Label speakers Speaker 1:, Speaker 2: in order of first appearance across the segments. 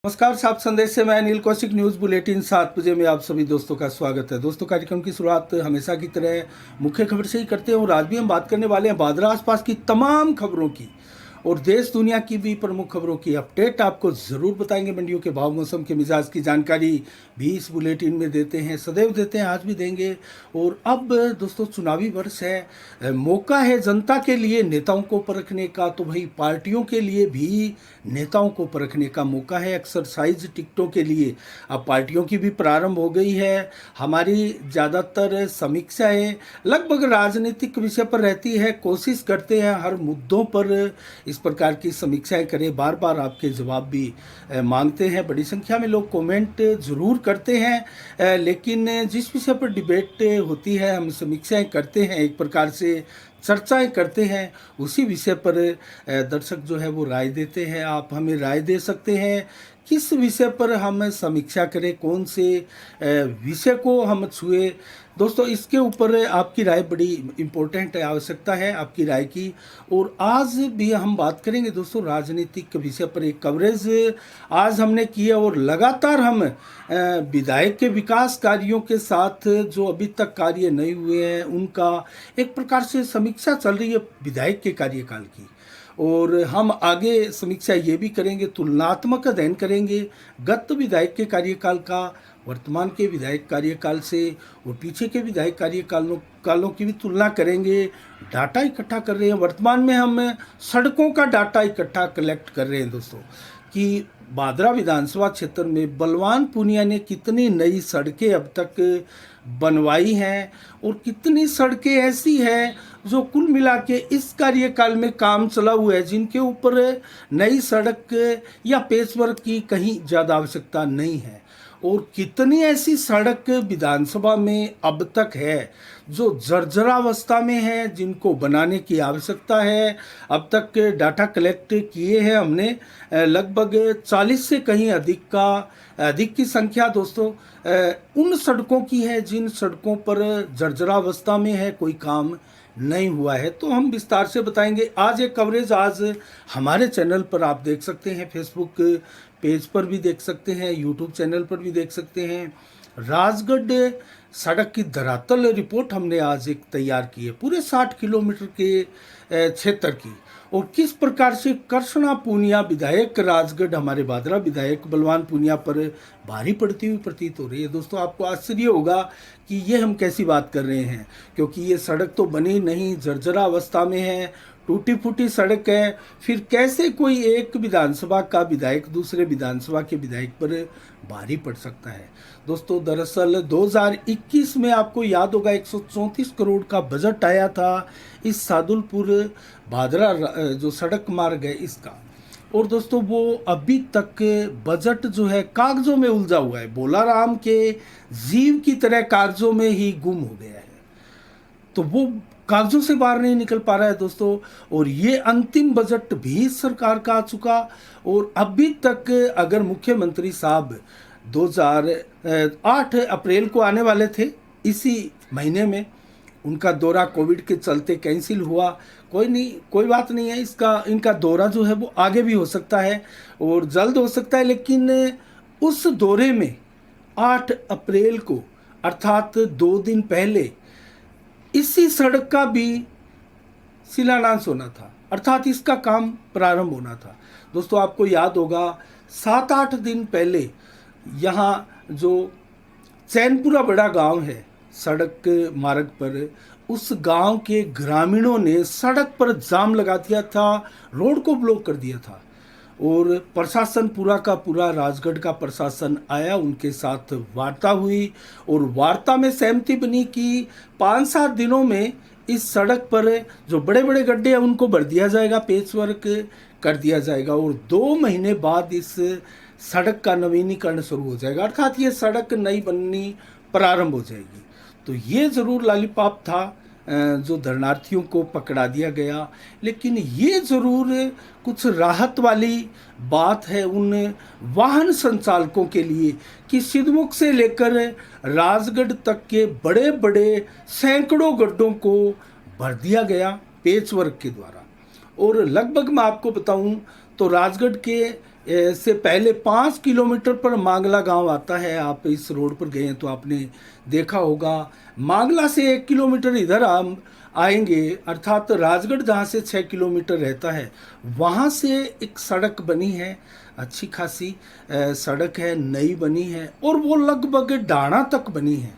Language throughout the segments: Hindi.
Speaker 1: नमस्कार, सात संदेश से मैं अनिल कौशिक। न्यूज़ बुलेटिन 7 बजे में आप सभी दोस्तों का स्वागत है। दोस्तों, कार्यक्रम की शुरुआत हमेशा की तरह मुख्य खबर से ही करते हैं और आज भी हम बात करने वाले हैं भादरा आसपास की तमाम खबरों की और देश दुनिया की भी प्रमुख खबरों की अपडेट आपको ज़रूर बताएंगे। मंडियों के भाव, मौसम के मिजाज की जानकारी भी इस बुलेटिन में देते हैं, सदैव देते हैं, आज भी देंगे। और अब दोस्तों चुनावी वर्ष है, मौका है जनता के लिए नेताओं को परखने का, तो भाई पार्टियों के लिए भी नेताओं को परखने का मौका है। एक्सरसाइज टिकटों के लिए अब पार्टियों की भी प्रारंभ हो गई है। हमारी ज़्यादातर समीक्षाएं लगभग राजनीतिक विषय पर रहती है। कोशिश करते हैं हर मुद्दों पर इस प्रकार की समीक्षाएं करें, बार बार आपके जवाब भी मांगते हैं। बड़ी संख्या में लोग कमेंट जरूर करते हैं, लेकिन जिस विषय पर डिबेट होती है, हम समीक्षाएं करते हैं, एक प्रकार से चर्चाएं करते हैं, उसी विषय पर दर्शक जो है वो राय देते हैं। आप हमें राय दे सकते हैं किस विषय पर हम समीक्षा करें, कौन से विषय को हम छुए। दोस्तों, इसके ऊपर आपकी राय बड़ी इम्पोर्टेंट है, आवश्यकता है आपकी राय की। और आज भी हम बात करेंगे दोस्तों राजनीतिक विषय पर। एक कवरेज आज हमने की है और लगातार हम विधायक के विकास कार्यों के साथ जो अभी तक कार्य नहीं हुए हैं उनका एक प्रकार से समीक्षा चल रही है विधायक के कार्यकाल की। और हम आगे समीक्षा ये भी करेंगे, तुलनात्मक अध्ययन करेंगे गत विधायक के कार्यकाल का वर्तमान के विधायक कार्यकाल से और पीछे के विधायक कार्यकालों की भी तुलना करेंगे। डाटा इकट्ठा कर रहे हैं। वर्तमान में हम सड़कों का डाटा इकट्ठा कलेक्ट कर रहे हैं दोस्तों कि भादरा विधानसभा क्षेत्र में बलवान पूनिया ने कितनी नई सड़कें अब तक बनवाई हैं और कितनी सड़कें ऐसी हैं जो कुल मिला के इस कार्यकाल में काम चला हुआ है, जिनके ऊपर नई सड़क या पेचवर्क की कहीं ज़्यादा आवश्यकता नहीं है। और कितनी ऐसी सड़क विधानसभा में अब तक है जो जर्जरावस्था में है, जिनको बनाने की आवश्यकता है। अब तक डाटा कलेक्ट किए हैं हमने, लगभग 40 से कहीं अधिक की संख्या दोस्तों उन सड़कों की है जिन सड़कों पर जर्जरावस्था में है, कोई काम नहीं हुआ है। तो हम विस्तार से बताएंगे। आज एक कवरेज आज हमारे चैनल पर आप देख सकते हैं, फेसबुक पेज पर भी देख सकते हैं, यूट्यूब चैनल पर भी देख सकते हैं। राजगढ़ सड़क की धरातल रिपोर्ट हमने आज एक तैयार की है, पूरे 60 किलोमीटर के क्षेत्र की, और किस प्रकार से कृष्णा पूनिया विधायक राजगढ़ हमारे भादरा विधायक बलवान पूनिया पर भारी पड़ती हुई प्रतीत हो रही है। दोस्तों, आपको आश्चर्य होगा कि ये हम कैसी बात कर रहे हैं, क्योंकि ये सड़क तो बनी नहीं, जर्जरा अवस्था में है, टूटी फूटी सड़क है। फिर कैसे कोई एक विधानसभा का विधायक दूसरे विधानसभा के विधायक पर भारी पड़ सकता है। दोस्तों, दरअसल 2021 में आपको याद होगा 134 करोड़ का बजट आया था इस सादुलपुर भादरा जो सड़क मार्ग है इसका। और दोस्तों, वो अभी तक बजट जो है कागजों में उलझा हुआ है, भोला राम के जीव की तरह कागजों में ही गुम हो गया है। तो वो कागजों से बाहर नहीं निकल पा रहा है दोस्तों। और ये अंतिम बजट भी सरकार का आ चुका और अभी तक अगर मुख्यमंत्री साहब 2008 अप्रैल को आने वाले थे, इसी महीने में उनका दौरा कोविड के चलते कैंसिल हुआ। कोई नहीं, कोई बात नहीं है, इनका दौरा जो है वो आगे भी हो सकता है और जल्द हो सकता है। लेकिन उस दौरे में 8 अप्रैल को अर्थात 2 दिन पहले इसी सड़क का भी शिलान्यास होना था, अर्थात इसका काम प्रारंभ होना था। दोस्तों, आपको याद होगा 7-8 दिन पहले यहाँ जो चैनपुरा बड़ा गांव है सड़क मार्ग पर, उस गांव के ग्रामीणों ने सड़क पर जाम लगा दिया था, रोड को ब्लॉक कर दिया था। और प्रशासन पूरा का पूरा राजगढ़ का प्रशासन आया, उनके साथ वार्ता हुई और वार्ता में सहमति बनी कि 5-7 दिनों में इस सड़क पर जो बड़े बड़े गड्ढे हैं उनको भर दिया जाएगा, पेचवर्क कर दिया जाएगा और 2 महीने बाद इस सड़क का नवीनीकरण शुरू हो जाएगा, अर्थात ये सड़क नई बननी प्रारंभ हो जाएगी। तो ये ज़रूर लॉलीपॉप था जो धरनार्थियों को पकड़ा दिया गया, लेकिन ये ज़रूर कुछ राहत वाली बात है उन वाहन संचालकों के लिए कि सिद्धमुख से लेकर राजगढ़ तक के बड़े बड़े सैकड़ों गड्ढों को भर दिया गया पेचवर्क के द्वारा। और लगभग मैं आपको बताऊं तो राजगढ़ के से पहले 5 किलोमीटर पर मांगला गांव आता है। आप इस रोड पर गए हैं तो आपने देखा होगा। मांगला से 1 किलोमीटर इधर हम आएंगे, अर्थात राजगढ़ जहाँ से 6 किलोमीटर रहता है, वहाँ से एक सड़क बनी है, अच्छी खासी सड़क है, नई बनी है, और वो लगभग डाणा तक बनी है,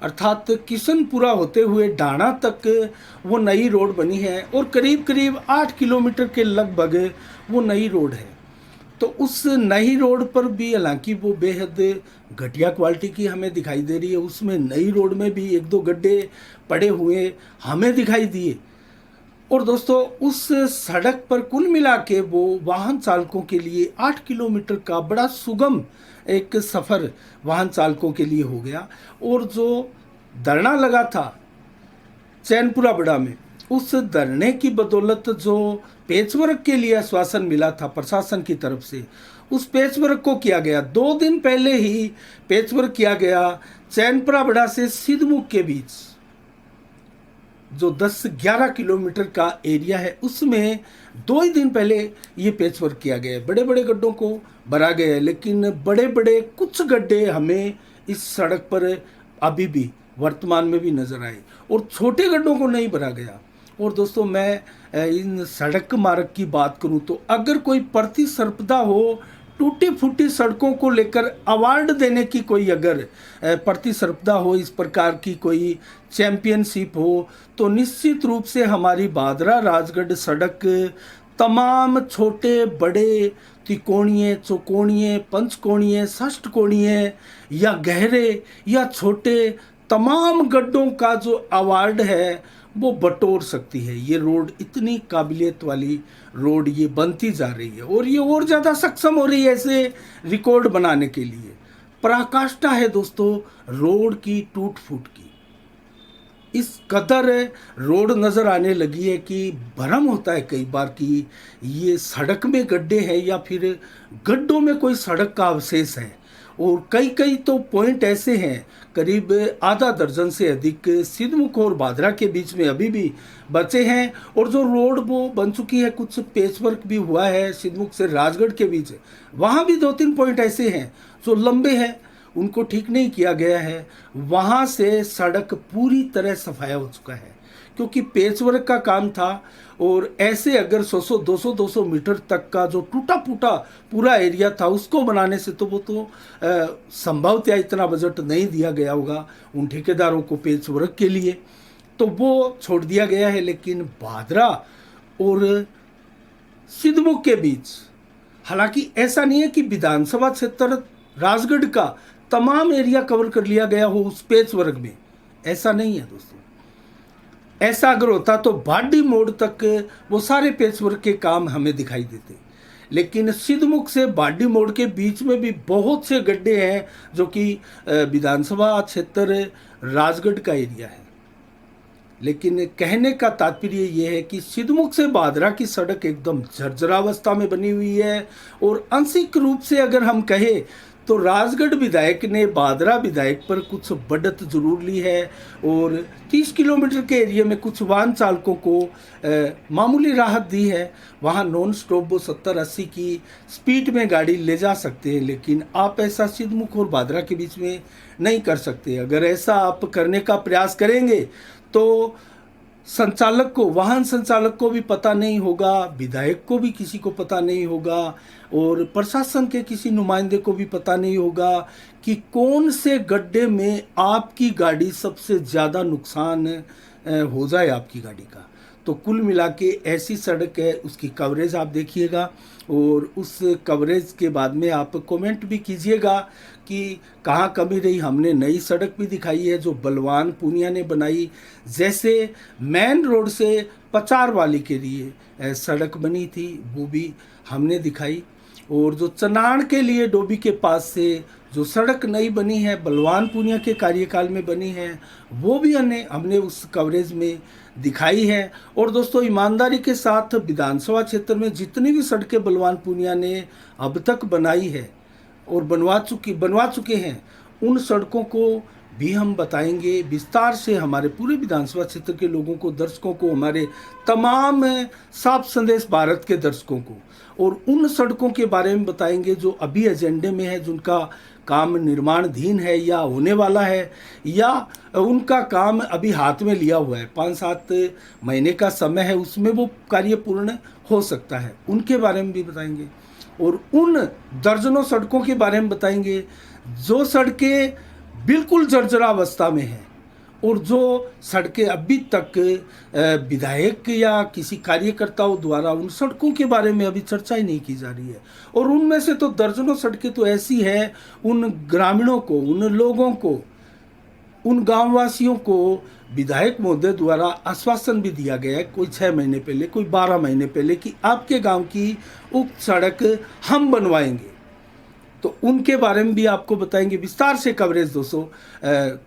Speaker 1: अर्थात किशनपुरा होते हुए डाणा तक वो नई रोड बनी है, और करीब करीब 8 किलोमीटर के लगभग वो नई रोड है। तो उस नई रोड पर भी, हालांकि वो बेहद घटिया क्वालिटी की हमें दिखाई दे रही है, उसमें नई रोड में भी 1-2 गड्ढे पड़े हुए हमें दिखाई दिए। और दोस्तों, उस सड़क पर कुल मिला के वो वाहन चालकों के लिए 8 किलोमीटर का बड़ा सुगम एक सफ़र वाहन चालकों के लिए हो गया। और जो धरना लगा था चैनपुरा बड़ा में, उस धरने की बदौलत जो पेचवर्क के लिए आश्वासन मिला था प्रशासन की तरफ से, उस पेचवर्क को किया गया। 2 दिन पहले ही पेचवर्क किया गया चैनपुरा बड़ा से सिद्धमुख के बीच, जो 10-11 किलोमीटर का एरिया है, उसमें 2 ही दिन पहले ये पेचवर्क किया गया है। बड़े बड़े गड्ढों को भरा गया है, लेकिन बड़े बड़े कुछ गड्ढे हमें इस सड़क पर अभी भी वर्तमान में भी नजर आए, और छोटे गड्ढों को नहीं भरा गया। और दोस्तों, मैं इन सड़क मार्ग की बात करूं तो अगर कोई प्रतिस्पर्धा हो, टूटी फूटी सड़कों को लेकर अवार्ड देने की कोई अगर प्रतिस्पर्धा हो, इस प्रकार की कोई चैंपियनशिप हो, तो निश्चित रूप से हमारी भादरा राजगढ़ सड़क तमाम छोटे बड़े त्रिकोणीय, चौकोणीय, पंचकोणीय, षष्ठकोणीय या गहरे या छोटे तमाम गड्ढों का जो अवार्ड है वो बटोर सकती है। ये रोड इतनी काबिलियत वाली रोड ये बनती जा रही है, और ये और ज़्यादा सक्षम हो रही है ऐसे रिकॉर्ड बनाने के लिए। पराकाष्ठा है दोस्तों रोड की टूट फूट की। इस कदर रोड नज़र आने लगी है कि भ्रम होता है कई बार कि ये सड़क में गड्ढे हैं या फिर गड्ढों में कोई सड़क का अवशेष है। और कई तो पॉइंट ऐसे हैं, करीब आधा दर्जन से अधिक सिद्धमुख और भादरा के बीच में अभी भी बचे हैं। और जो रोड वो बन चुकी है, कुछ पेचवर्क भी हुआ है सिद्धमुख से राजगढ़ के बीच, वहाँ भी 2-3 पॉइंट ऐसे हैं जो लंबे हैं, उनको ठीक नहीं किया गया है। वहाँ से सड़क पूरी तरह सफाया हो चुका है, क्योंकि पेचवर्क का काम था। और ऐसे अगर 100-100, 200-200 मीटर तक का जो टूटा फूटा पूरा एरिया था, उसको बनाने से तो वो तो संभवतः इतना बजट नहीं दिया गया होगा उन ठेकेदारों को पेचवर्क के लिए, तो वो छोड़ दिया गया है। लेकिन भादरा और सिद्धमुख के बीच, हालांकि ऐसा नहीं है कि विधानसभा क्षेत्र राजगढ़ का तमाम एरिया कवर कर लिया गया हो उस पेचवर्क में, ऐसा नहीं है दोस्तों। ऐसा अगर होता तो भाडी मोड़ तक वो सारे पेचवर्क के काम हमें दिखाई देते। लेकिन सिद्धमुख से भाडी मोड़ के बीच में भी बहुत से गड्ढे हैं, जो कि विधानसभा क्षेत्र राजगढ़ का एरिया है। लेकिन कहने का तात्पर्य ये है कि सिद्धमुख से भादरा की सड़क एकदम जर्जरावस्था में बनी हुई है। और आंशिक रूप से अगर हम कहें तो राजगढ़ विधायक ने भादरा विधायक पर कुछ बढ़त जरूर ली है, और 30 किलोमीटर के एरिया में कुछ वाहन चालकों को मामूली राहत दी है। वहाँ नॉन स्टॉप वो 70-80 की स्पीड में गाड़ी ले जा सकते हैं, लेकिन आप ऐसा सिद्धमुख और भादरा के बीच में नहीं कर सकते। अगर ऐसा आप करने का प्रयास करेंगे तो संचालक को, वाहन संचालक को भी पता नहीं होगा, विधायक को भी किसी को पता नहीं होगा, और प्रशासन के किसी नुमाइंदे को भी पता नहीं होगा कि कौन से गड्ढे में आपकी गाड़ी सबसे ज़्यादा नुकसान हो जाए आपकी गाड़ी का। तो कुल मिला के ऐसी सड़क है, उसकी कवरेज आप देखिएगा, और उस कवरेज के बाद में आप कमेंट भी कीजिएगा कि कहाँ कमी रही। हमने नई सड़क भी दिखाई है जो बलवान पूनिया ने बनाई, जैसे मेन रोड से पचार वाली के लिए सड़क बनी थी, वो भी हमने दिखाई। और जो चनान के लिए डोबी के पास से जो सड़क नई बनी है, बलवान पूनिया के कार्यकाल में बनी है, वो भी हमने उस कवरेज में दिखाई है। और दोस्तों, ईमानदारी के साथ विधानसभा क्षेत्र में जितनी भी सड़कें बलवान पूनिया ने अब तक बनाई है और बनवा चुके हैं, उन सड़कों को भी हम बताएंगे विस्तार से हमारे पूरे विधानसभा क्षेत्र के लोगों को, दर्शकों को, हमारे तमाम साफ संदेश भारत के दर्शकों को, और उन सड़कों के बारे में बताएंगे जो अभी एजेंडे में है, जिनका काम निर्माणाधीन है या होने वाला है, या उनका काम अभी हाथ में लिया हुआ है, 5-7 महीने का समय है, उसमें वो कार्य पूर्ण हो सकता है, उनके बारे में भी बताएंगे। और उन दर्जनों सड़कों के बारे में बताएंगे जो सड़कें बिल्कुल जर्जरा अवस्था में हैं, और जो सड़कें अभी तक विधायक या किसी कार्यकर्ताओं द्वारा उन सड़कों के बारे में अभी चर्चा ही नहीं की जा रही है। और उनमें से तो दर्जनों सड़कें तो ऐसी है, उन ग्रामीणों को, उन लोगों को, उन गांववासियों को विधायक महोदय द्वारा आश्वासन भी दिया गया है, कोई 6 महीने पहले, कोई 12 महीने पहले, कि आपके गांव की उक्त सड़क हम बनवाएंगे। तो उनके बारे में भी आपको बताएंगे, विस्तार से कवरेज दोस्तों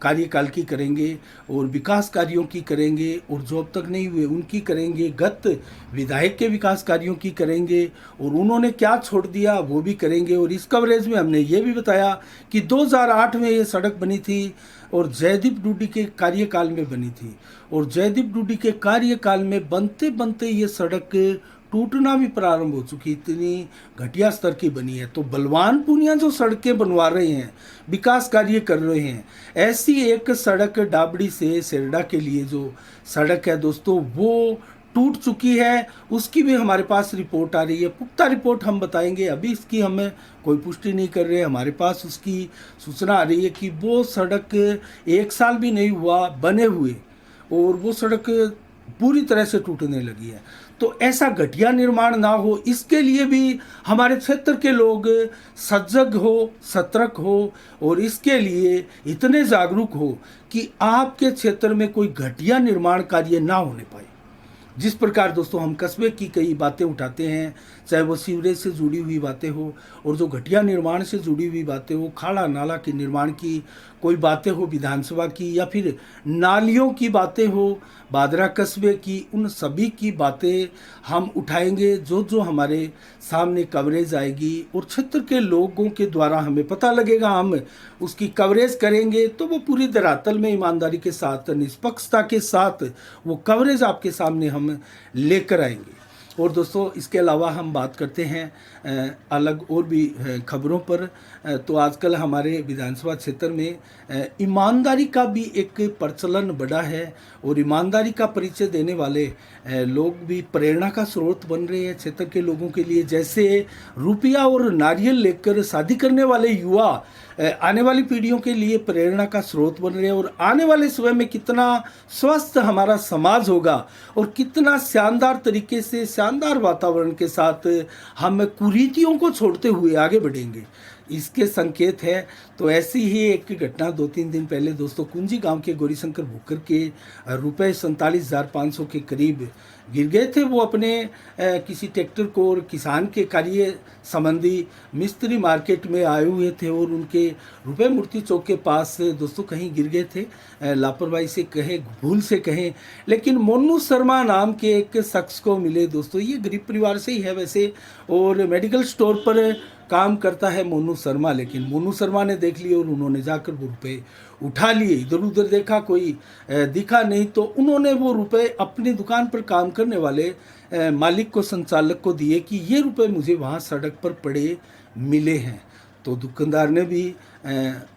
Speaker 1: कार्यकाल की करेंगे, और विकास कार्यों की करेंगे, और जो अब तक नहीं हुए उनकी करेंगे, गत विधायक के विकास कार्यों की करेंगे, और उन्होंने क्या छोड़ दिया वो भी करेंगे। और इस कवरेज में हमने ये भी बताया कि 2008 में ये सड़क बनी थी और जयदीप डूडी के कार्यकाल में बनी थी, और जयदीप डूडी के कार्यकाल में बनते बनते ये सड़क टूटना भी प्रारंभ हो चुकी, इतनी घटिया स्तर की बनी है। तो बलवान पूनिया जो सड़कें बनवा रहे हैं, विकास कार्य कर रहे हैं, ऐसी एक सड़क डाबड़ी से सेरडा के लिए जो सड़क है दोस्तों, वो टूट चुकी है। उसकी भी हमारे पास रिपोर्ट आ रही है, पुख्ता रिपोर्ट हम बताएंगे। अभी इसकी हमें कोई पुष्टि नहीं कर रहे, हमारे पास उसकी सूचना आ रही है कि वो सड़क 1 साल भी नहीं हुआ बने हुए, और वो सड़क पूरी तरह से टूटने लगी है। तो ऐसा घटिया निर्माण ना हो, इसके लिए भी हमारे क्षेत्र के लोग सजग हो, सतर्क हो, और इसके लिए इतने जागरूक हो कि आपके क्षेत्र में कोई घटिया निर्माण कार्य ना होने पाए। जिस प्रकार दोस्तों हम कस्बे की कई बातें उठाते हैं, चाहे वो सीवरेज से जुड़ी हुई बातें हो, और जो घटिया निर्माण से जुड़ी हुई बातें हो, खाड़ा नाला के निर्माण की कोई बातें हो विधानसभा की, या फिर नालियों की बातें हो बादरा कस्बे की, उन सभी की बातें हम उठाएंगे जो जो हमारे सामने कवरेज आएगी, और क्षेत्र के लोगों के द्वारा हमें पता लगेगा, हम उसकी कवरेज करेंगे तो वो पूरी धरातल में ईमानदारी के साथ, निष्पक्षता के साथ वो कवरेज आपके सामने हम लेकर आएंगे। और दोस्तों इसके अलावा हम बात करते हैं अलग और भी खबरों पर। तो आजकल हमारे विधानसभा क्षेत्र में ईमानदारी का भी एक प्रचलन बढ़ा है, और ईमानदारी का परिचय देने वाले लोग भी प्रेरणा का स्रोत बन रहे हैं क्षेत्र के लोगों के लिए। जैसे रुपया और नारियल लेकर शादी करने वाले युवा आने वाली पीढ़ियों के लिए प्रेरणा का स्रोत बन रहे हैं, और आने वाले समय में कितना स्वस्थ हमारा समाज होगा, और कितना शानदार तरीके से, शानदार वातावरण के साथ हम कुरीतियों को छोड़ते हुए आगे बढ़ेंगे, इसके संकेत है। तो ऐसी ही एक घटना 2-3 दिन पहले दोस्तों कुंजी गांव के गौरीशंकर भुक्कर के रुपए 47,500 के करीब गिर गए थे। वो अपने किसी ट्रैक्टर को और किसान के कार्य संबंधी मिस्त्री मार्केट में आए हुए थे, और उनके रुपए मूर्ति चौक के पास दोस्तों कहीं गिर गए थे, लापरवाही से कहें, भूल से कहें। लेकिन मोनू शर्मा नाम के एक शख्स को मिले दोस्तों, ये गरीब परिवार से ही है वैसे, और मेडिकल स्टोर पर काम करता है मोनू शर्मा। लेकिन मोनू शर्मा ने देख लिए, और उन्होंने जाकर वो रुपए उठा लिए। इधर उधर देखा, कोई दिखा नहीं, तो उन्होंने वो रुपए अपनी दुकान पर काम करने वाले मालिक को, संचालक को दिए कि ये रुपए मुझे वहाँ सड़क पर पड़े मिले हैं। तो दुकानदार ने भी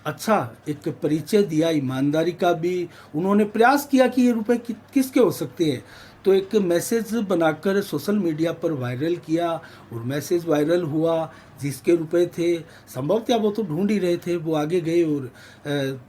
Speaker 1: अच्छा एक परिचय दिया, ईमानदारी का भी उन्होंने प्रयास किया कि ये रुपए किसके हो सकते हैं। तो एक मैसेज बनाकर सोशल मीडिया पर वायरल किया, और मैसेज वायरल हुआ। जिसके रुपए थे, संभवतः वो तो ढूंढ ही रहे थे, वो आगे गए और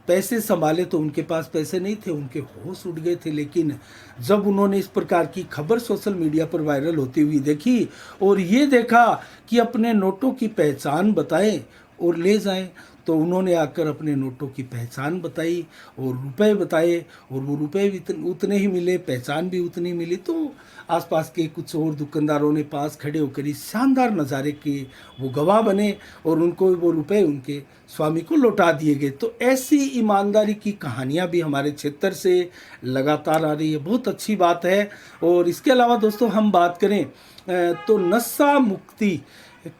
Speaker 1: पैसे संभाले तो उनके पास पैसे नहीं थे, उनके होश उड़ गए थे। लेकिन जब उन्होंने इस प्रकार की खबर सोशल मीडिया पर वायरल होती हुई देखी, और ये देखा कि अपने नोटों की पहचान बताएं और ले जाएं, तो उन्होंने आकर अपने नोटों की पहचान बताई और रुपए बताए, और वो रुपए भी उतने ही मिले, पहचान भी उतनी मिली। तो आसपास के कुछ और दुकानदारों ने पास खड़े होकर इस शानदार नज़ारे के वो गवाह बने, और उनको वो रुपए उनके स्वामी को लौटा दिए गए। तो ऐसी ईमानदारी की कहानियाँ भी हमारे क्षेत्र से लगातार आ रही है, बहुत अच्छी बात है। और इसके अलावा दोस्तों हम बात करें तो नशा मुक्ति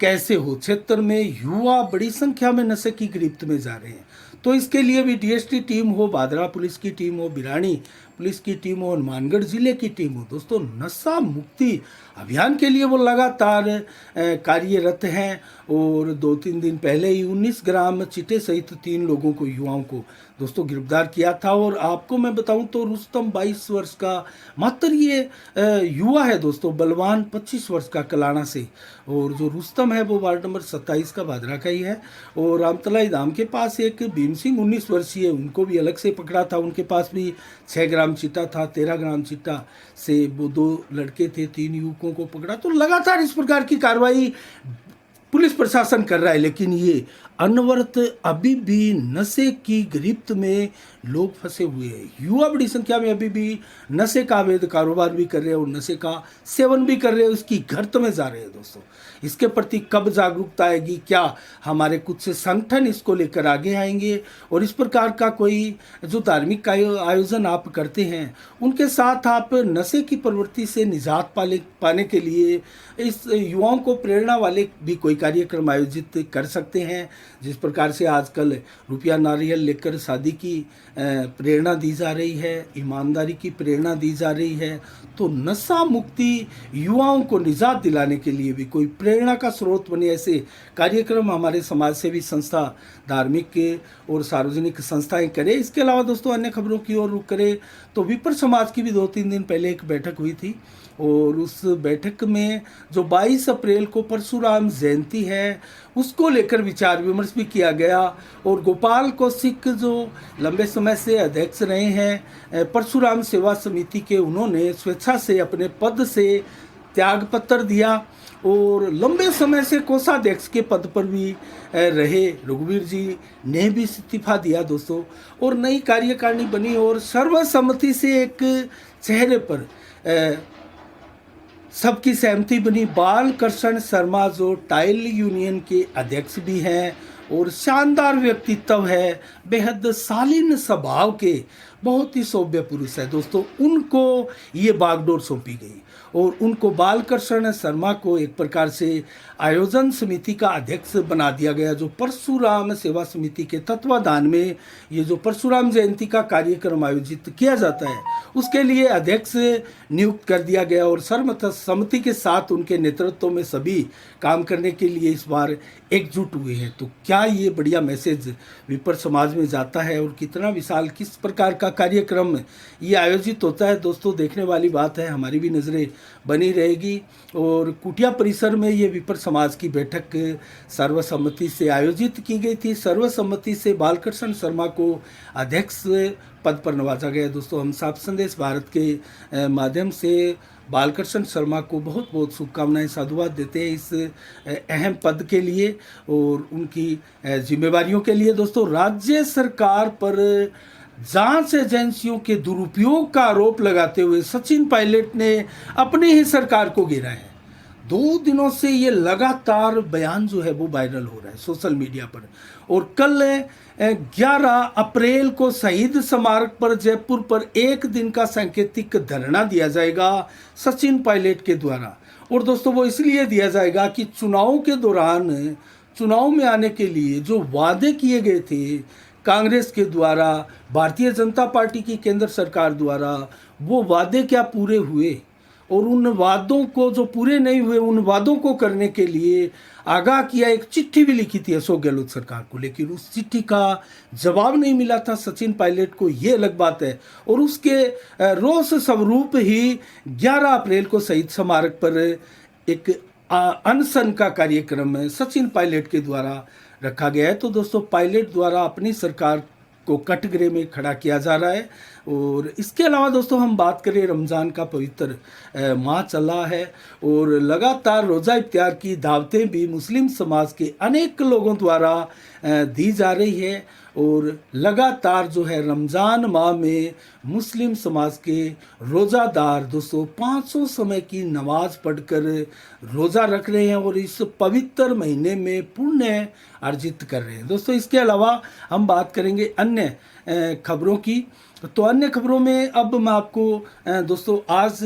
Speaker 1: कैसे हो। क्षेत्र में युवा बड़ी संख्या में नशे की गिरफ्त में जा रहे हैं, तो इसके लिए भी डीएसटी टीम हो, भादरा पुलिस की टीम हो, बिरानी पुलिस की टीम हो, हनुमानगढ़ जिले की टीम हो, दोस्तों नशा मुक्ति अभियान के लिए वो लगातार कार्यरत हैं। और 2-3 दिन पहले ही 19 ग्राम चिट्टे सहित 3 लोगों को, युवाओं को दोस्तों गिरफ्तार किया था। और आपको मैं बताऊं तो रुस्तम 22 वर्ष का मात्र ये युवा है दोस्तों, बलवान 25 वर्ष का कलाना से, और जो रुस्तम है वो वार्ड नंबर 27 का भादरा का ही है। और रामतलाई धाम के पास एक भीम सिंह 19 वर्षीय, उनको भी अलग से पकड़ा था, उनके पास भी 6 ग्राम चिट्टा था। 13 ग्राम चिट्टा से वो 2 लड़के थे, 3 युवकों को पकड़ा। तो लगातार इस प्रकार की कार्रवाई पुलिस प्रशासन कर रहा है, लेकिन ये अनवरत अभी भी नशे की गिरफ्त में लोग फंसे हुए हैं। युवा बड़ी संख्या में अभी भी नशे का अवैध कारोबार भी कर रहे हैं और नशे का सेवन भी कर रहे हैं, उसकी गर्त में जा रहे हैं दोस्तों। इसके प्रति कब जागरूकता आएगी? क्या हमारे कुछ संगठन इसको लेकर आगे आएंगे? और इस प्रकार का कोई जो धार्मिक आयोजन आप करते हैं, उनके साथ आप नशे की प्रवृत्ति से निजात पाने के लिए इस युवाओं को प्रेरणा वाले भी कोई कार्यक्रम आयोजित कर सकते हैं। जिस प्रकार से आजकल रुपया नारियल लेकर शादी की प्रेरणा दी जा रही है, ईमानदारी की प्रेरणा दी जा रही है, तो नशा मुक्ति युवाओं को निजात दिलाने के लिए भी कोई प्रेरणा का स्रोत बने, ऐसे कार्यक्रम हमारे समाज सेवी संस्था, धार्मिक और सार्वजनिक संस्थाएं करें। इसके अलावा दोस्तों अन्य खबरों की ओर रुख करें तो विपर समाज की भी 2-3 दिन पहले एक बैठक हुई थी, और उस बैठक में जो 22 अप्रैल को परशुराम जयंती है, उसको लेकर विचार विमर्श भी किया गया। और गोपाल कौशिक जो लंबे समय से अध्यक्ष रहे हैं परशुराम सेवा समिति के, उन्होंने स्वेच्छा से अपने पद से त्यागपत्र दिया और लंबे समय से कोषाध्यक्ष के पद पर भी रहे रघुवीर जी ने भी इस्तीफा दिया दोस्तों। और नई कार्यकारिणी बनी और सर्वसम्मति से एक चेहरे पर सबकी सहमति बनी। बालकृष्ण शर्मा जो टाइल यूनियन के अध्यक्ष भी हैं और शानदार व्यक्तित्व है, बेहद शालीन स्वभाव के, बहुत ही सौम्य पुरुष है दोस्तों, उनको ये बागडोर सौंपी गई। और उनको बालकृष्ण शर्मा को एक प्रकार से आयोजन समिति का अध्यक्ष बना दिया गया। जो परशुराम सेवा समिति के तत्वाधान में ये जो परशुराम जयंती का कार्यक्रम आयोजित किया जाता है, उसके लिए अध्यक्ष नियुक्त कर दिया गया। और सर्वसम्मति के साथ उनके नेतृत्व में सभी काम करने के लिए इस बार एकजुट हुए हैं। तो क्या ये बढ़िया मैसेज विपर समाज में जाता है? और कितना विशाल, किस प्रकार का कार्यक्रम ये आयोजित होता है दोस्तों, देखने वाली बात है। हमारी भी नज़रें बनी रहेगी। और कुटिया परिसर में ये विपर समाज की बैठक सर्वसम्मति से आयोजित की गई थी। सर्वसम्मति से बालकृष्ण शर्मा को अध्यक्ष पद पर नवाजा गया दोस्तों। हम साफ संदेश भारत के माध्यम से बालकृष्ण शर्मा को बहुत बहुत शुभकामनाएं, साधुवाद देते हैं इस अहम पद के लिए और उनकी जिम्मेवारियों के लिए दोस्तों। राज्य सरकार पर जांच एजेंसियों के दुरुपयोग का आरोप लगाते हुए सचिन पायलट ने अपनी ही सरकार को घेरा है। 2 दिनों से ये लगातार बयान जो है वो वायरल हो रहा है सोशल मीडिया पर। और कल 11 अप्रैल को शहीद स्मारक पर जयपुर पर 1 दिन का सांकेतिक धरना दिया जाएगा सचिन पायलट के द्वारा। और दोस्तों वो इसलिए दिया जाएगा कि चुनाव के दौरान, चुनाव में आने के लिए जो वादे किए गए थे कांग्रेस के द्वारा, भारतीय जनता पार्टी की केंद्र सरकार द्वारा, वो वादे क्या पूरे हुए? और उन वादों को जो पूरे नहीं हुए, उन वादों को करने के लिए आगाह किया। एक चिट्ठी भी लिखी थी अशोक गहलोत सरकार को, लेकिन उस चिट्ठी का जवाब नहीं मिला था सचिन पायलट को, ये अलग बात है। और उसके रोष स्वरूप ही 11 अप्रैल को शहीद स्मारक पर एक अनशन का कार्यक्रम सचिन पायलट के द्वारा रखा गया है। तो दोस्तों पायलट द्वारा अपनी सरकार को कटघरे में खड़ा किया जा रहा है। और इसके अलावा दोस्तों हम बात करें, रमज़ान का पवित्र माह चला है और लगातार रोज़ा इफ्तार की दावतें भी मुस्लिम समाज के अनेक लोगों द्वारा दी जा रही है। और लगातार जो है रमज़ान माह में मुस्लिम समाज के रोज़ादार दोस्तों 500 समय की नमाज पढ़कर रोज़ा रख रहे हैं और इस पवित्र महीने में पुण्य अर्जित कर रहे हैं दोस्तों। इसके अलावा हम बात करेंगे अन्य खबरों की। तो अन्य खबरों में अब मैं आपको दोस्तों आज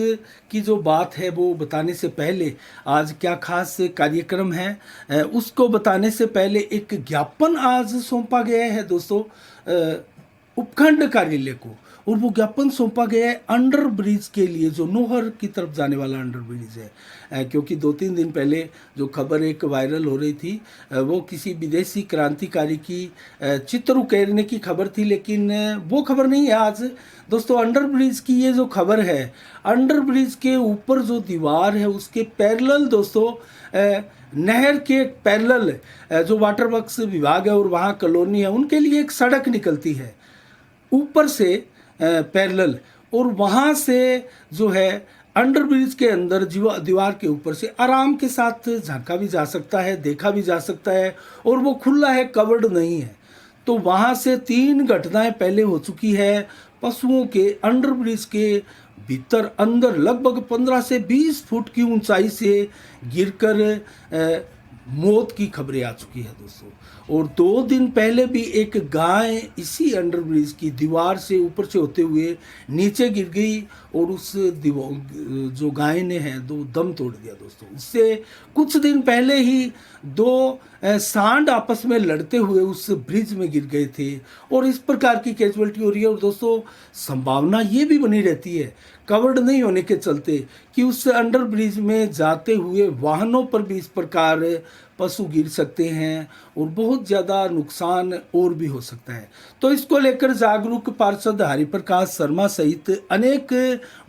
Speaker 1: की जो बात है वो बताने से पहले, आज क्या खास कार्यक्रम है उसको बताने से पहले एक ज्ञापन आज सौंपा गया है दोस्तों उपखंड कार्यालय को। और वो ज्ञापन सौंपा गया है अंडर ब्रिज के लिए, जो नोहर की तरफ जाने वाला अंडर ब्रिज है। क्योंकि 2-3 दिन पहले जो खबर एक वायरल हो रही थी वो किसी विदेशी क्रांतिकारी की चित्र उकेरने की खबर थी, लेकिन वो खबर नहीं है आज दोस्तों। अंडर ब्रिज की ये जो खबर है, अंडर ब्रिज के ऊपर जो दीवार है उसके पैरेलल दोस्तों नहर के पैरेलल जो वाटर वर्क्स विभाग है और वहाँ कॉलोनी है उनके लिए एक सड़क निकलती है ऊपर से पैरेलल, और वहाँ से जो है अंडर ब्रिज के अंदर दीवार के ऊपर से आराम के साथ झांका भी जा सकता है, देखा भी जा सकता है, और वो खुला है, कवर्ड नहीं है। तो वहाँ से 3 घटनाएं पहले हो चुकी है पशुओं के अंडर ब्रिज के भीतर अंदर लगभग 15 से 20 फुट की ऊंचाई से गिरकर मौत की खबरें आ चुकी है दोस्तों। और 2 दिन पहले भी एक गाय इसी अंडर ब्रिज की दीवार से ऊपर से होते हुए नीचे गिर गई और उस जो गाय ने है 2 दम तोड़ दिया दोस्तों। इससे कुछ दिन पहले ही 2 सांड आपस में लड़ते हुए उस ब्रिज में गिर गए थे और इस प्रकार की कैजुअलिटी हो रही है। और दोस्तों संभावना ये भी बनी रहती है कवर्ड नहीं होने के चलते कि उस अंडर ब्रिज में जाते हुए वाहनों पर भी इस प्रकार पशु गिर सकते हैं और बहुत ज़्यादा नुकसान और भी हो सकता है। तो इसको लेकर जागरूक पार्षद हरिप्रकाश शर्मा सहित अनेक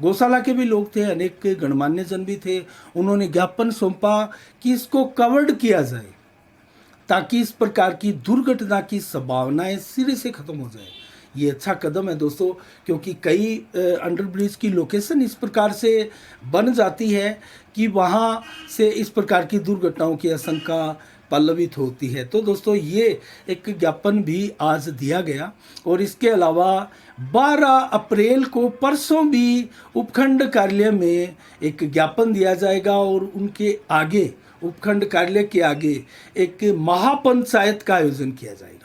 Speaker 1: गौशाला के भी लोग थे, अनेक गणमान्य जन भी थे। उन्होंने ज्ञापन सौंपा कि इसको कवर्ड किया जाए ताकि इस प्रकार की दुर्घटना की संभावनाएं सिरे से खत्म हो जाए। ये अच्छा कदम है दोस्तों, क्योंकि कई अंडर ब्रिज की लोकेशन इस प्रकार से बन जाती है कि वहाँ से इस प्रकार की दुर्घटनाओं की आशंका पल्लवित होती है। तो दोस्तों ये एक ज्ञापन भी आज दिया गया। और इसके अलावा 12 अप्रैल को परसों भी उपखंड कार्यालय में एक ज्ञापन दिया जाएगा और उनके आगे उपखंड कार्यालय के आगे एक महापंचायत का आयोजन किया जाएगा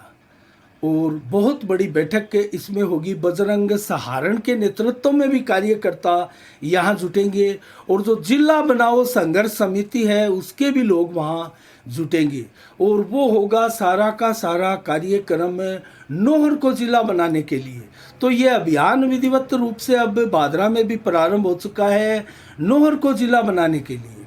Speaker 1: और बहुत बड़ी बैठक इसमें होगी। बजरंग सहारण के नेतृत्व में भी कार्यकर्ता यहाँ जुटेंगे और जो जिला बनाओ संघर्ष समिति है उसके भी लोग वहाँ जुटेंगे और वो होगा सारा का सारा कार्यक्रम नोहर को जिला बनाने के लिए। तो ये अभियान विधिवत रूप से अब बादरा में भी प्रारंभ हो चुका है नोहर को जिला बनाने के लिए।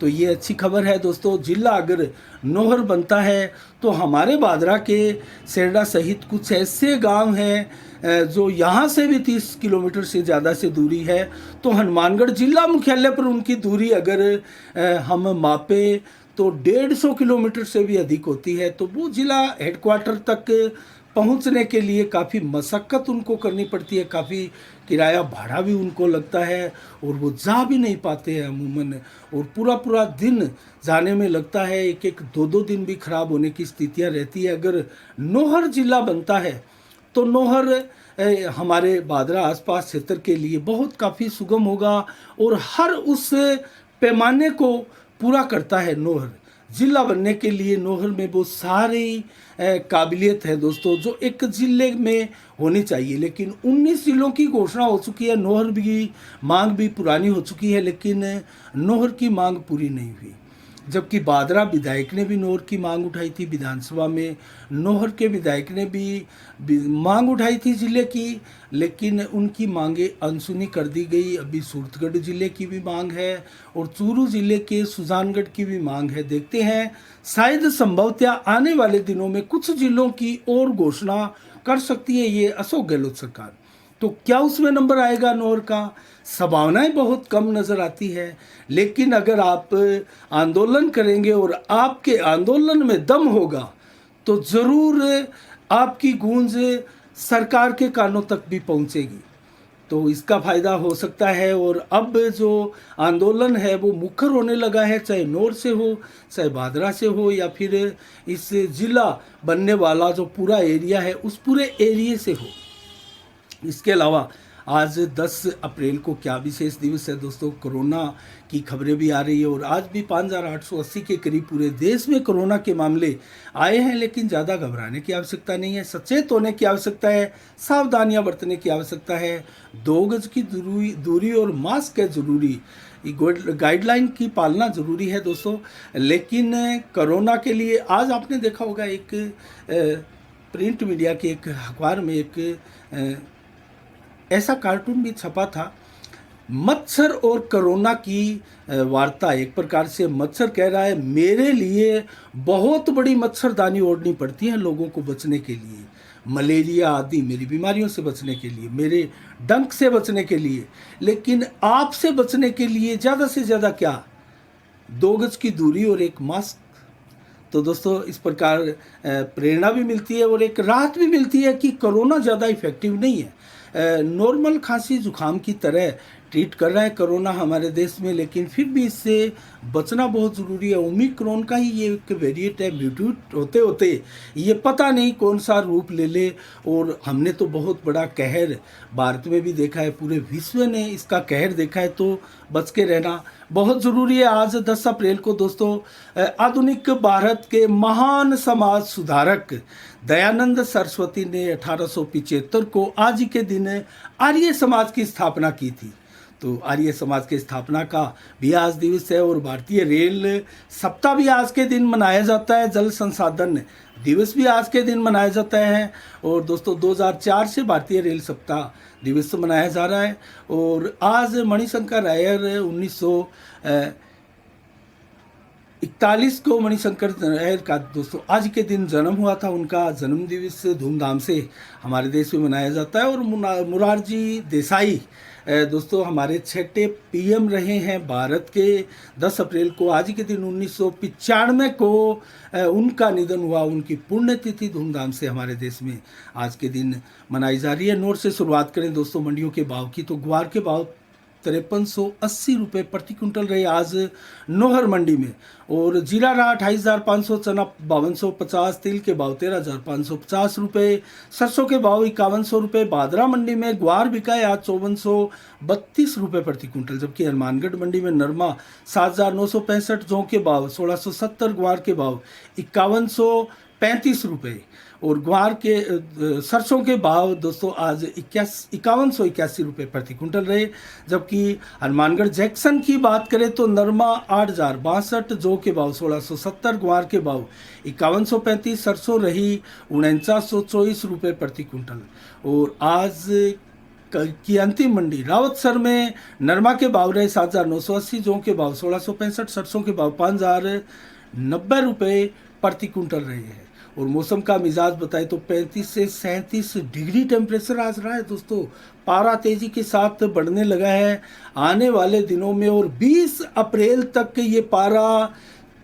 Speaker 1: तो ये अच्छी खबर है दोस्तों। जिला अगर नोहर बनता है तो हमारे बादरा के सेरडा सहित कुछ ऐसे गांव हैं जो यहाँ से भी 30 किलोमीटर से ज़्यादा से दूरी है। तो हनुमानगढ़ जिला मुख्यालय पर उनकी दूरी अगर हम मापे तो 150 किलोमीटर से भी अधिक होती है। तो वो जिला हेडक्वार्टर तक पहुंचने के लिए काफ़ी मशक्क़त उनको करनी पड़ती है, काफ़ी किराया भाड़ा भी उनको लगता है और वो जा भी नहीं पाते हैं अमूमन। और पूरा दिन जाने में लगता है, 1-2 दिन भी खराब होने की स्थितियां रहती है। अगर नोहर जिला बनता है तो नोहर हमारे बादरा आसपास क्षेत्र के लिए बहुत काफ़ी सुगम होगा और हर उस पैमाने को पूरा करता है नोहर जिला बनने के लिए। नोहर में वो सारी काबिलियत है दोस्तों जो एक ज़िले में होनी चाहिए। लेकिन 19 जिलों की घोषणा हो चुकी है, नोहर की मांग भी पुरानी हो चुकी है, लेकिन नोहर की मांग पूरी नहीं हुई। जबकि बादरा विधायक ने भी नोहर की मांग उठाई थी, विधानसभा में नोहर के विधायक ने भी मांग उठाई थी ज़िले की, लेकिन उनकी मांगें अनसुनी कर दी गई। अभी सूरतगढ़ ज़िले की भी मांग है और चूरू ज़िले के सुजानगढ़ की भी मांग है। देखते हैं, शायद संभवतः आने वाले दिनों में कुछ जिलों की और घोषणा कर सकती है ये अशोक गहलोत सरकार। तो क्या उसमें नंबर आएगा नोहर का? संभावनाएं बहुत कम नज़र आती है। लेकिन अगर आप आंदोलन करेंगे और आपके आंदोलन में दम होगा तो ज़रूर आपकी गूंज सरकार के कानों तक भी पहुंचेगी। तो इसका फ़ायदा हो सकता है। और अब जो आंदोलन है वो मुखर होने लगा है, चाहे नोहर से हो, चाहे बादरा से हो, या फिर इस जिला बनने वाला जो पूरा एरिया है उस पूरे एरिया से हो। इसके अलावा आज 10 अप्रैल को क्या विशेष दिवस है दोस्तों। कोरोना की खबरें भी आ रही है और आज भी 5880 के करीब पूरे देश में कोरोना के मामले आए हैं, लेकिन ज़्यादा घबराने की आवश्यकता नहीं है। सचेत होने की आवश्यकता है, सावधानियां बरतने की आवश्यकता है। 2 गज की दूरी और मास्क है ज़रूरी, गाइडलाइन की पालना ज़रूरी है दोस्तों। लेकिन कोरोना के लिए आज आपने देखा होगा एक प्रिंट मीडिया के एक अखबार में एक ऐसा कार्टून भी छपा था, मच्छर और कोरोना की वार्ता। एक प्रकार से मच्छर कह रहा है मेरे लिए बहुत बड़ी मच्छरदानी ओढ़नी पड़ती है लोगों को बचने के लिए, मलेरिया आदि मेरी बीमारियों से बचने के लिए, मेरे डंक से बचने के लिए, लेकिन आपसे बचने के लिए ज़्यादा से ज़्यादा क्या, 2 गज की दूरी और एक मास्क। तो दोस्तों इस प्रकार प्रेरणा भी मिलती है और एक राहत भी मिलती है कि कोरोना ज़्यादा इफेक्टिव नहीं है। नॉर्मल खांसी जुकाम की तरह ट्रीट कर रहा है कोरोना हमारे देश में, लेकिन फिर भी इससे बचना बहुत ज़रूरी है। ओमिक्रॉन का ही ये एक वेरिएंट है, म्यूटेट होते होते ये पता नहीं कौन सा रूप ले ले, और हमने तो बहुत बड़ा कहर भारत में भी देखा है, पूरे विश्व ने इसका कहर देखा है, तो बच के रहना बहुत ज़रूरी है। आज 10 अप्रैल को दोस्तों आधुनिक भारत के महान समाज सुधारक दयानंद सरस्वती ने 1875 को आज ही के दिन आर्य समाज की स्थापना की थी। तो आर्य समाज की स्थापना का भी आज दिवस है और भारतीय रेल सप्ताह भी आज के दिन मनाया जाता है, जल संसाधन दिवस भी आज के दिन मनाया जाता है। और दोस्तों 2004 से भारतीय रेल सप्ताह दिवस मनाया जा रहा है। और आज मणिशंकर अय्यर 1941 को मणिशंकर अय्यर का दोस्तों आज के दिन जन्म हुआ था। उनका जन्म दिवस धूमधाम से हमारे देश में मनाया जाता है। और मुरारजी देसाई दोस्तों हमारे 6ठे पीएम रहे हैं भारत के। 10 अप्रैल को आज के दिन 1995 को उनका निधन हुआ। उनकी पुण्यतिथि धूमधाम से हमारे देश में आज के दिन मनाई जा रही है। नोट से शुरुआत करें दोस्तों मंडियों के भाव की, तो ग्वार के भाव 5380 रुपये प्रति क्विंटल रहे आज नोहर मंडी में। और जीरा रहा 28,500, चना 5250, तिल के भाव 13,550 रुपये, सरसों के भाव 5100 रुपये। बादरा मंडी में ग्वार बिका है आज 5432 रुपये प्रति क्विंटल, जबकि हनुमानगढ़ मंडी में नरमा 7,965, जौ के भाव 1670, ग्वार के भाव 5135 रुपये। और ग्वार के सरसों के भाव दोस्तों आज 5181 रुपये प्रति क्विंटल रहे। जबकि हनुमानगढ़ जैक्सन की बात करें तो नरमा 8062, जौ के भाव 1670, ग्वार के भाव 5135, सरसों रही 4924 रुपये प्रति क्विंटल। और आज की अंतिम मंडी रावतसर में नरमा के भाव रहे 7,980, जौ के भाव 1665, सरसों के भाव 5,090 रुपये प्रति क्विंटल रहे हैं। और मौसम का मिजाज बताए तो 35 से 37 डिग्री टेम्परेचर आज रहा है दोस्तों। पारा तेजी के साथ बढ़ने लगा है आने वाले दिनों में, और 20 अप्रैल तक ये पारा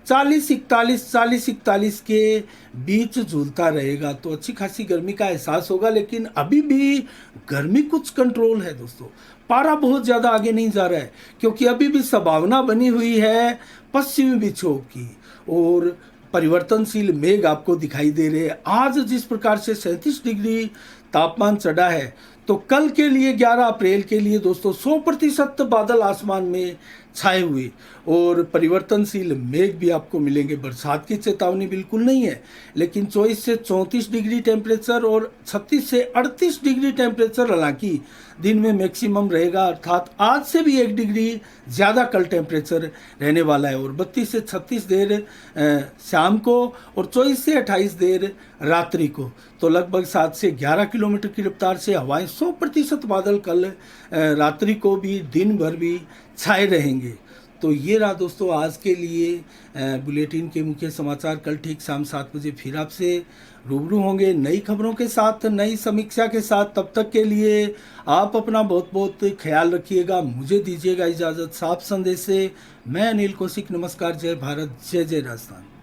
Speaker 1: 40-41 के बीच झूलता रहेगा। तो अच्छी खासी गर्मी का एहसास होगा, लेकिन अभी भी गर्मी कुछ कंट्रोल है दोस्तों। पारा बहुत ज़्यादा आगे नहीं जा रहा है, क्योंकि अभी भी संभावना बनी हुई है पश्चिमी विक्षोभ की, और परिवर्तनशील मेघ आपको दिखाई दे रहे हैं। आज जिस प्रकार से 37 डिग्री तापमान चढ़ा है, तो कल के लिए 11 अप्रैल के लिए दोस्तों 100% बादल आसमान में छाए हुए और परिवर्तनशील मेघ भी आपको मिलेंगे। बरसात की चेतावनी बिल्कुल नहीं है, लेकिन 24 से 34 डिग्री टेम्परेचर और 36 से 38 डिग्री टेम्परेचर हालांकि दिन में मैक्सिमम रहेगा, अर्थात आज से भी 1 डिग्री ज़्यादा कल टेम्परेचर रहने वाला है। और 32 से 36 देर शाम को और 24 से 28 देर रात्रि को। तो लगभग 7 से 11 किलोमीटर की रफ्तार से हवाएं 100% बादल कल रात्रि को भी दिन भर भी छाए रहेंगे। तो ये रहा दोस्तों आज के लिए बुलेटिन के मुख्य समाचार। कल ठीक शाम 7 बजे फिर आपसे रूबरू होंगे नई खबरों के साथ, नई समीक्षा के साथ। तब तक के लिए आप अपना बहुत बहुत ख्याल रखिएगा। मुझे दीजिएगा इजाज़त। साफ संदेश से मैं अनिल कौशिक। नमस्कार। जय भारत, जय जय राजस्थान।